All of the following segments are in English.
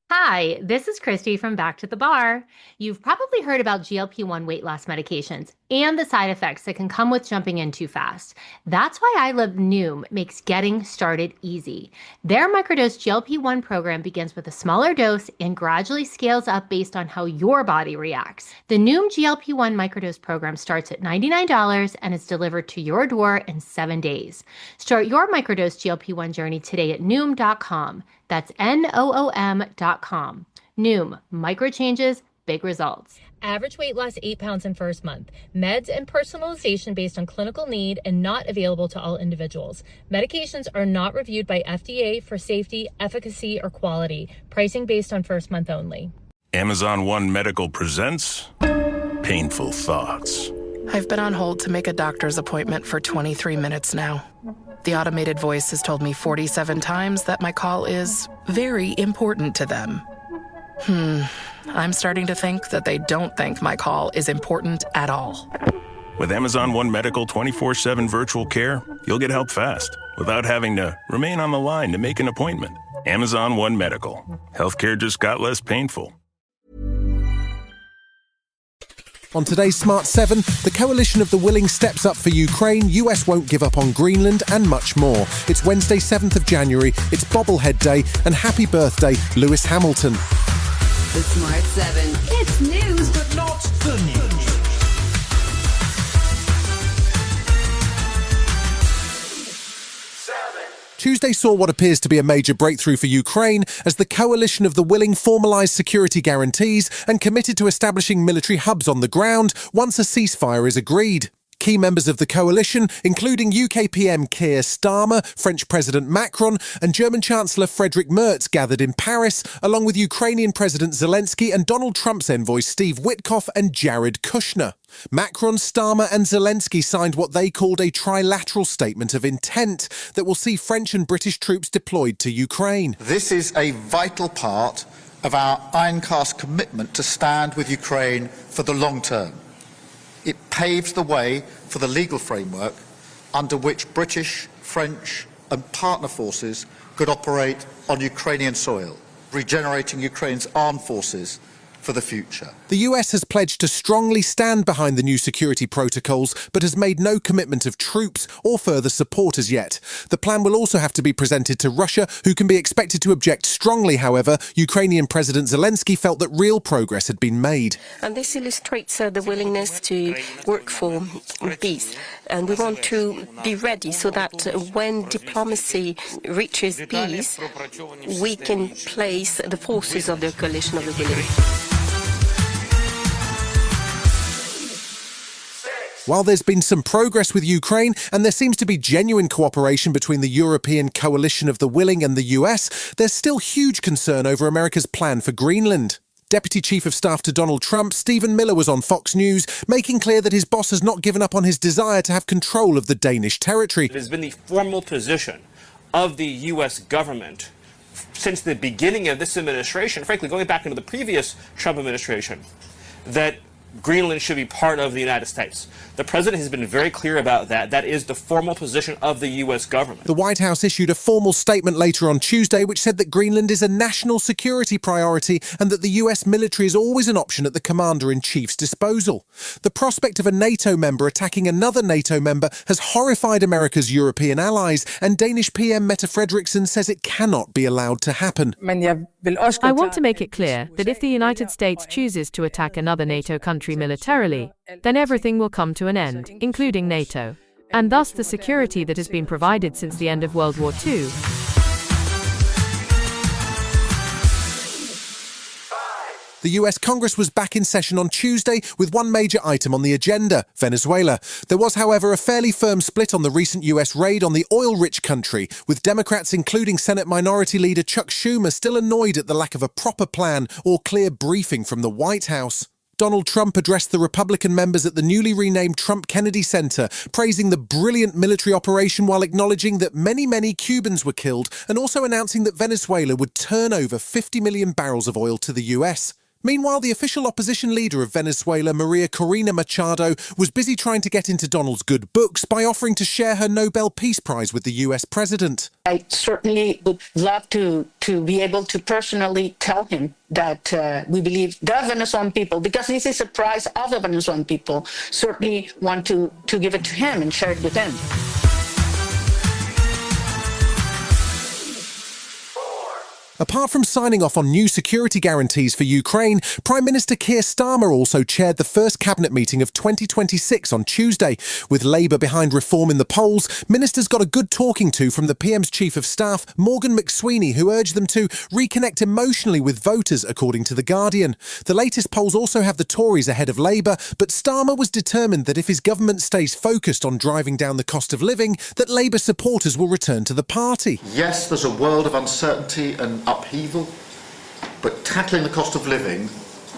Hi, this is Christy from Back to the Bar. You've probably heard about GLP-1 weight loss medications and the side effects that can come with jumping in too fast. That's why I Love Noom makes getting started easy. Their microdose GLP-1 program begins with a smaller dose and gradually scales up based on how your body reacts. The Noom GLP-1 microdose program starts at $99 and is delivered to your door in 7 days. Start your microdose GLP-1 journey today at Noom.com. That's Noom.com. Noom, micro changes, big results. Average weight loss 8 pounds in first month. Meds and personalization based on clinical need and not available to all individuals. Medications are not reviewed by FDA for safety, efficacy, or quality. Pricing based on first month only. Amazon One Medical presents Painful Thoughts. I've been on hold to make a doctor's appointment for 23 minutes now. The automated voice has told me 47 times that my call is very important to them. I'm starting to think that they don't think my call is important at all. With Amazon One Medical 24/7 virtual care, you'll get help fast without having to remain on the line to make an appointment. Amazon One Medical. Healthcare just got less painful. On today's Smart 7, the coalition of the willing steps up for Ukraine, US won't give up on Greenland, and much more. It's Wednesday, 7th of January, it's Bobblehead Day, and happy birthday, Lewis Hamilton. The Smart 7. It's news, but not the news. Tuesday saw what appears to be a major breakthrough for Ukraine as the coalition of the willing formalised security guarantees and committed to establishing military hubs on the ground once a ceasefire is agreed. Key members of the coalition, including UK PM Keir Starmer, French President Macron and German Chancellor Friedrich Merz, gathered in Paris, along with Ukrainian President Zelensky and Donald Trump's envoys Steve Witkoff and Jared Kushner. Macron, Starmer and Zelensky signed what they called a trilateral statement of intent that will see French and British troops deployed to Ukraine. This is a vital part of our ironcast commitment to stand with Ukraine for the long term. It paves the way for the legal framework under which British, French and partner forces could operate on Ukrainian soil, regenerating Ukraine's armed forces for the future. The US has pledged to strongly stand behind the new security protocols, but has made no commitment of troops or further support as yet. The plan will also have to be presented to Russia, who can be expected to object strongly. However, Ukrainian President Zelensky felt that real progress had been made. And this illustrates the willingness to work for peace. And we want to be ready so that when diplomacy reaches peace, we can place the forces of the coalition of the willing. While there's been some progress with Ukraine and there seems to be genuine cooperation between the European coalition of the willing and the US, there's still huge concern over America's plan for Greenland. Deputy Chief of Staff to Donald Trump, Stephen Miller, was on Fox News, making clear that his boss has not given up on his desire to have control of the Danish territory. It has been the formal position of the U.S. government since the beginning of this administration, frankly, going back into the previous Trump administration, that Greenland should be part of the United States. The president has been very clear about that. That is the formal position of the U.S. government. The White House issued a formal statement later on Tuesday which said that Greenland is a national security priority and that the U.S. military is always an option at the commander-in-chief's disposal. The prospect of a NATO member attacking another NATO member has horrified America's European allies, and Danish PM Mette Frederiksen says it cannot be allowed to happen. I want to make it clear that if the United States chooses to attack another NATO country militarily, then everything will come to an end, including NATO, and thus the security that has been provided since the end of World War II. The US Congress was back in session on Tuesday with one major item on the agenda, Venezuela. There was, however, a fairly firm split on the recent US raid on the oil-rich country, with Democrats including Senate Minority Leader Chuck Schumer still annoyed at the lack of a proper plan or clear briefing from the White House. Donald Trump addressed the Republican members at the newly renamed Trump Kennedy Center, praising the brilliant military operation while acknowledging that many Cubans were killed and also announcing that Venezuela would turn over 50 million barrels of oil to the US. Meanwhile, the official opposition leader of Venezuela, Maria Corina Machado, was busy trying to get into Donald's good books by offering to share her Nobel Peace Prize with the US president. I certainly would love to be able to personally tell him that we believe the Venezuelan people, because this is a prize of the Venezuelan people, certainly want to give it to him and share it with them. Apart from signing off on new security guarantees for Ukraine, Prime Minister Keir Starmer also chaired the first cabinet meeting of 2026 on Tuesday. With Labour behind reform in the polls, ministers got a good talking to from the PM's Chief of Staff, Morgan McSweeney, who urged them to reconnect emotionally with voters, according to The Guardian. The latest polls also have the Tories ahead of Labour, but Starmer was determined that if his government stays focused on driving down the cost of living, that Labour supporters will return to the party. Yes, there's a world of uncertainty and upheaval, but tackling the cost of living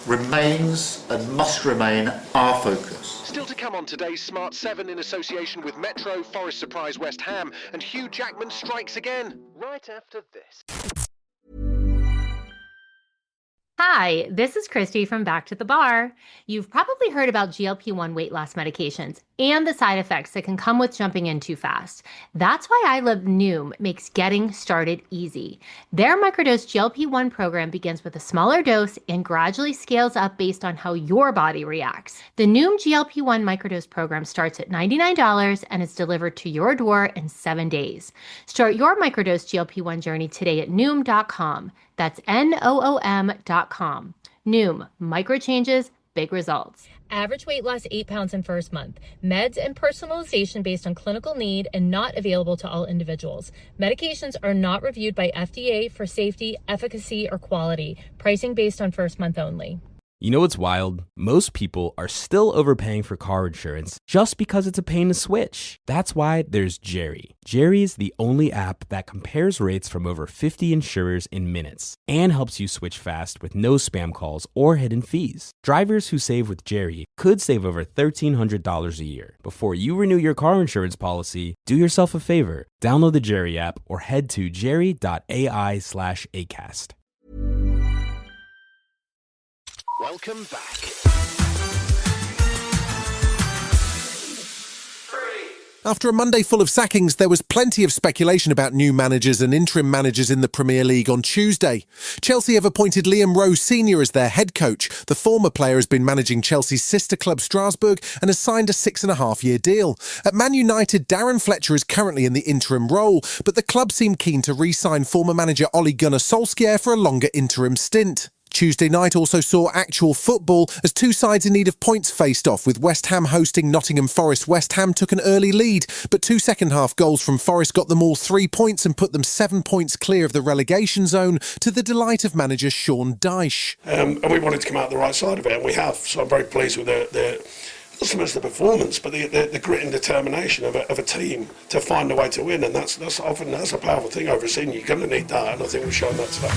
remains and must remain our focus. Still to come on today's Smart 7 in association with Metro, Forest surprise West Ham, and Hugh Jackman strikes again, right after this. Hi, this is Christy from Back to the Bar. You've probably heard about GLP-1 weight loss medications and the side effects that can come with jumping in too fast. That's why I Love Noom makes getting started easy. Their microdose GLP-1 program begins with a smaller dose and gradually scales up based on how your body reacts. The Noom GLP-1 microdose program starts at $99 and is delivered to your door in 7 days. Start your microdose GLP-1 journey today at Noom.com. That's Noom.com. Noom, micro changes, big results. Average weight loss 8 pounds in first month. Meds and personalization based on clinical need and not available to all individuals. Medications are not reviewed by FDA for safety, efficacy, or quality. Pricing based on first month only. You know what's wild? Most people are still overpaying for car insurance just because it's a pain to switch. That's why there's Jerry. Jerry is the only app that compares rates from over 50 insurers in minutes and helps you switch fast with no spam calls or hidden fees. Drivers who save with Jerry could save over $1,300 a year. Before you renew your car insurance policy, do yourself a favor. Download the Jerry app or head to jerry.ai/acast. Welcome back. After a Monday full of sackings, there was plenty of speculation about new managers and interim managers in the Premier League on Tuesday. Chelsea have appointed Liam Rowe Sr. as their head coach. The former player has been managing Chelsea's sister club Strasbourg and has signed a 6.5-year deal. At Man United, Darren Fletcher is currently in the interim role, but the club seemed keen to re-sign former manager Ole Gunnar Solskjaer for a longer interim stint. Tuesday night also saw actual football as two sides in need of points faced off, with West Ham hosting Nottingham Forest. West Ham took an early lead, but two second-half goals from Forest got them all 3 points and put them 7 points clear of the relegation zone, to the delight of manager Sean Dyche. And we wanted to come out the right side of it, and we have, so I'm very pleased with the not so much the performance, but the grit and determination of a team to find a way to win, and that's often a powerful thing over a season. You're going to need that, and I think we've shown that today.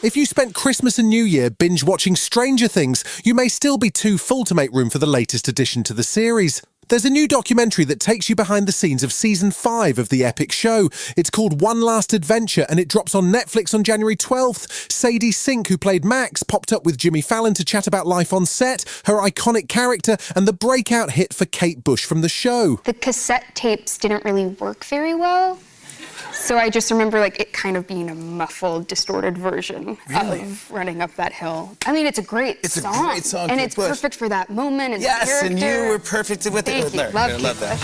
If you spent Christmas and New Year binge-watching Stranger Things, you may still be too full to make room for the latest addition to the series. There's a new documentary that takes you behind the scenes of Season 5 of the epic show. It's called One Last Adventure, and it drops on Netflix on January 12th. Sadie Sink, who played Max, popped up with Jimmy Fallon to chat about life on set, her iconic character, and the breakout hit for Kate Bush from the show. The cassette tapes didn't really work very well. So I just remember it kind of being a muffled, distorted version of Running Up That Hill. I mean, it's a great song. Great song. And it's perfect for that moment and the yes, character. And you were perfect with it. Thank you. Love that.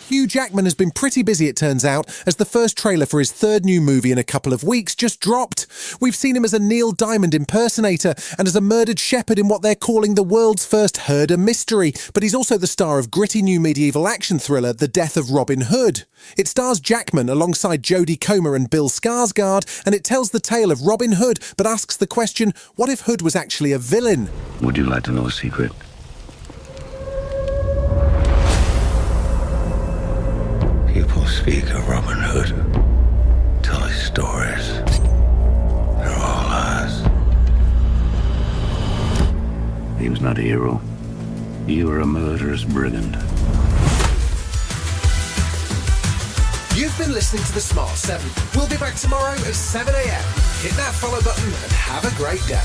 Hugh Jackman has been pretty busy, it turns out, as the first trailer for his third new movie in a couple of weeks just dropped. We've seen him as a Neil Diamond impersonator and as a murdered shepherd in what they're calling the world's first herder mystery, but he's also the star of gritty new medieval action thriller The Death of Robin Hood. It stars Jackman alongside Jodie Comer and Bill Skarsgård, and it tells the tale of Robin Hood, but asks the question, what if Hood was actually a villain? Would you like to know a secret? People speak of Robin Hood, tell his stories. They're all lies. He was not a hero. You were a murderous brigand. You've been listening to The Smart 7. We'll be back tomorrow at 7 a.m. Hit that follow button and have a great day.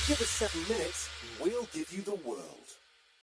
Give us 7 minutes, we'll give you the world.